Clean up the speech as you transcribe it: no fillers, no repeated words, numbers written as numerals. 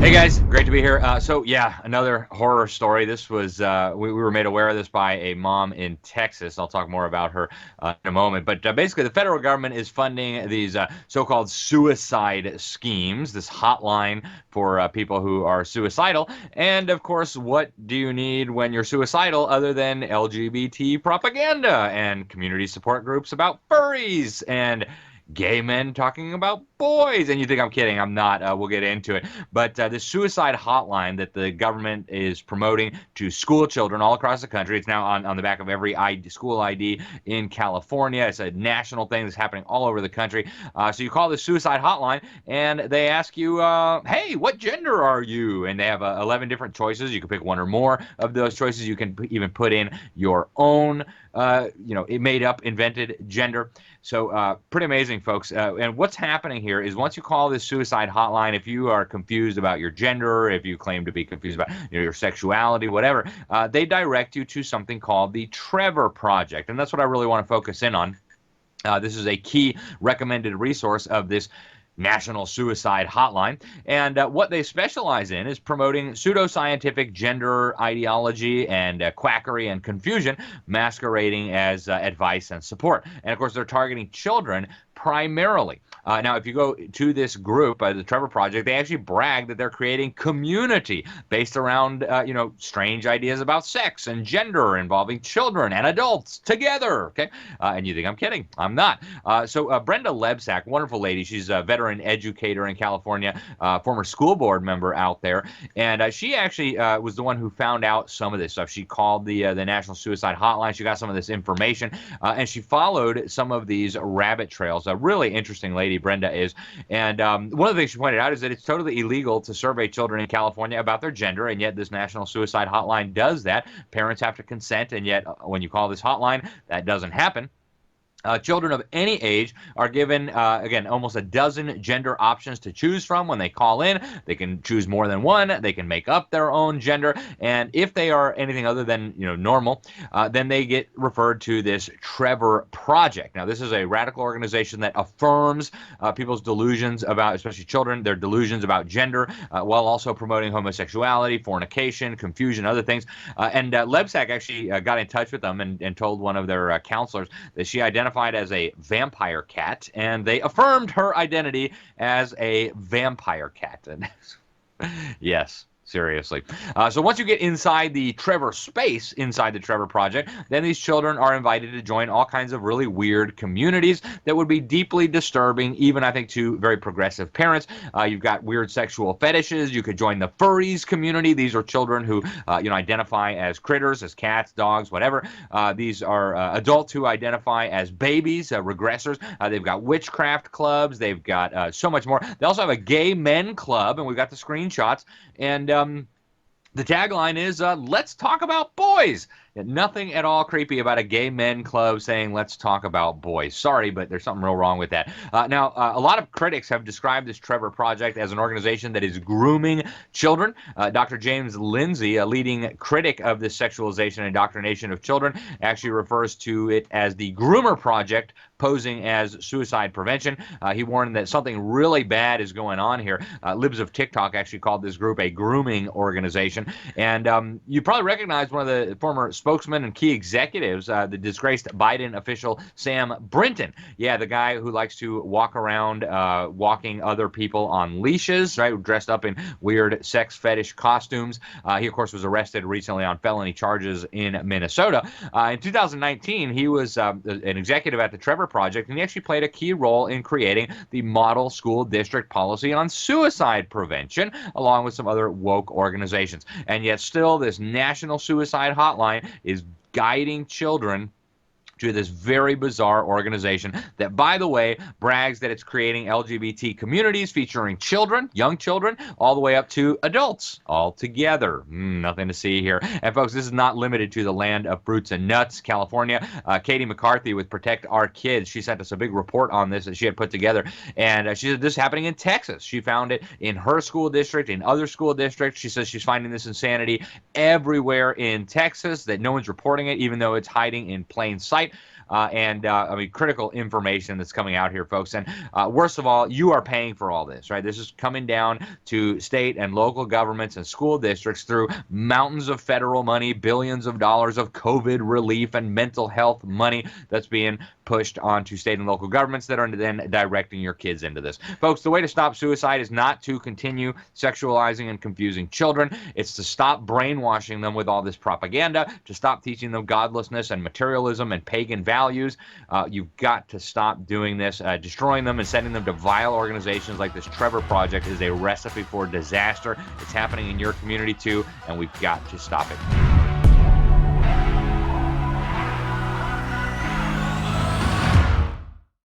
Hey guys, great to be here. So yeah, another horror story. This was we were made aware of this by a mom in Texas. I'll talk more about her in a moment. But basically, the federal government is funding these so-called suicide schemes, this hotline for people who are suicidal. And of course, what do you need when you're suicidal other than LGBT propaganda and community support groups about furries and gay men talking about boys? And you think I'm kidding. I'm not. We'll get into it. But the suicide hotline that the government is promoting to school children all across the country, it's now on the back of every school ID in California. It's a national thing that's happening all over the country. So you call the suicide hotline and they ask you, hey, what gender are you? And they have 11 different choices. You can pick one or more of those choices. You can even put in your own made up, invented gender. So pretty amazing, folks. And what's happening here is once you call this suicide hotline, if you are confused about your gender, if you claim to be confused about your sexuality, whatever, they direct you to something called the Trevor Project. And that's what I really want to focus in on. This is a key recommended resource of this National Suicide Hotline. And what they specialize in is promoting pseudoscientific gender ideology and quackery and confusion, masquerading as advice and support. And of course, they're targeting children primarily. Now, if you go to this group, the Trevor Project, they actually brag that they're creating community based around, strange ideas about sex and gender involving children and adults together. Okay, and you think I'm kidding? I'm not. So Brenda Lebsack, wonderful lady, she's a veteran educator in California, former school board member out there, and she actually was the one who found out some of this stuff. She called the National Suicide Hotline. She got some of this information, and she followed some of these rabbit trails. A really interesting lady, Brenda is. And one of the things she pointed out is that it's totally illegal to survey children in California about their gender, and yet this National Suicide Hotline does that. Parents have to consent, and yet when you call this hotline, that doesn't happen. Children of any age are given, again, almost a dozen gender options to choose from when they call in. They can choose more than one. They can make up their own gender. And if they are anything other than, normal, then they get referred to this Trevor Project. Now, this is a radical organization that affirms people's delusions about, especially children, their delusions about gender, while also promoting homosexuality, fornication, confusion, other things. And Lebsack actually got in touch with them and told one of their counselors that she identified as a vampire cat, and they affirmed her identity as a vampire cat. And yes. Seriously. So once you get inside the Trevor space, inside the Trevor Project, then these children are invited to join all kinds of really weird communities that would be deeply disturbing, even, I think, to very progressive parents. You've got weird sexual fetishes. You could join the furries community. These are children who, identify as critters, as cats, dogs, whatever. These are adults who identify as babies, regressors. They've got witchcraft clubs. They've got so much more. They also have a gay men club, and we've got the screenshots. And the tagline is, let's talk about boys. Nothing at all creepy about a gay men club saying, let's talk about boys. Sorry, but there's something real wrong with that. Now, a lot of critics have described this Trevor Project as an organization that is grooming children. Dr. James Lindsay, a leading critic of this sexualization and indoctrination of children, actually refers to it as the Groomer Project, posing as suicide prevention. He warned that something really bad is going on here. Libs of TikTok actually called this group a grooming organization. And you probably recognize one of the former spokesman and key executives, the disgraced Biden official Sam Brinton. Yeah, the guy who likes to walk around walking other people on leashes, right, dressed up in weird sex fetish costumes. He, of course, was arrested recently on felony charges in Minnesota. In 2019, he was an executive at the Trevor Project, and he actually played a key role in creating the model school district policy on suicide prevention, along with some other woke organizations. And yet still, this national suicide hotline is guiding children to this very bizarre organization that, by the way, brags that it's creating LGBT communities featuring children, young children, all the way up to adults all together. Nothing to see here. And folks, this is not limited to the land of fruits and nuts, California. Katie McCarthy with Protect Our Kids, she sent us a big report on this that she had put together. And she said this is happening in Texas. She found it in her school district, in other school districts. She says she's finding this insanity everywhere in Texas, that no one's reporting it, even though it's hiding in plain sight. I mean, critical information that's coming out here, folks. And worst of all, you are paying for all this, right? This is coming down to state and local governments and school districts through mountains of federal money, billions of dollars of COVID relief and mental health money that's being pushed onto state and local governments that are then directing your kids into this. Folks, the way to stop suicide is not to continue sexualizing and confusing children. It's to stop brainwashing them with all this propaganda, to stop teaching them godlessness and materialism and pagan values. You've got to stop doing this. Destroying them and sending them to vile organizations like this Trevor Project is a recipe for disaster. It's happening in your community too, and we've got to stop it.